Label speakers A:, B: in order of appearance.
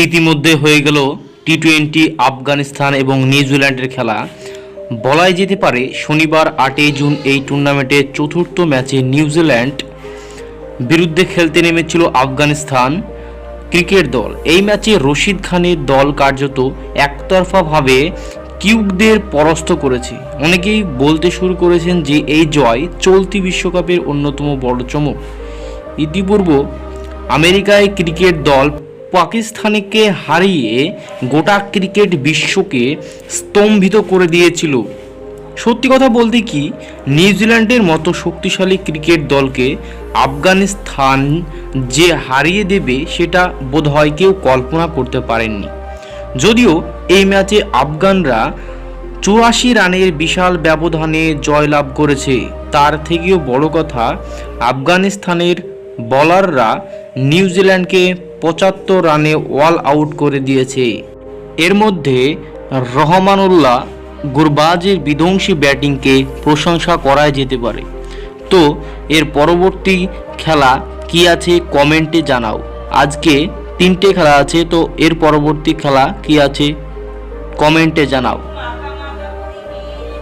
A: ইতিমধ্যে হয়ে গেল টি-20 আফগানিস্তান এবং নিউজিল্যান্ডের খেলা। বলাই যেতে পারে শনিবার 8 জুন এই টুর্নামেন্টের চতুর্থ ম্যাচে নিউজিল্যান্ড বিরুদ্ধে খেলতে নেমেছিল আফগানিস্তান ক্রিকেট দল। এই ম্যাচে রশিদ খানের দল কার্যত একতরফাভাবে কিউকদের পরাস্ত করেছে। অনেকেই বলতে শুরু করেছেন যে এই জয় চলতি বিশ্বকাপের অন্যতম বড় চমক। ইতিপূর্বে আমেরিকায় ক্রিকেট দল পাকিস্তানকে হারিয়ে গোটা ক্রিকেট বিশ্বকে স্তম্ভিত করে দিয়েছিল। সত্যি কথা বলতে কি, নিউজিল্যান্ডের মতো শক্তিশালী ক্রিকেট দলকে আফগানিস্তান যে হারিয়ে দেবে সেটা বোধহয় কেউ কল্পনা করতে পারেননি। যদিও এই ম্যাচে আফগানরা 84 রানের বিশাল ব্যবধানে জয়লাভ করেছে, তার থেকেও বড় কথা আফগানিস্তানের বোলাররা নিউজিল্যান্ডকে 75 রানে অল আউট করে দিয়েছে। এর মধ্যে রহমানুল্লাহ গুরবাজের বিধ্বংসী ব্যাটিংকে প্রশংসা করা যেতে পারে। তো এর পরবর্তী খেলা কি আছে কমেন্টে জানাও। আজকে 3টে খেলা আছে, তো এর পরবর্তী খেলা কি আছে কমেন্টে জানাও।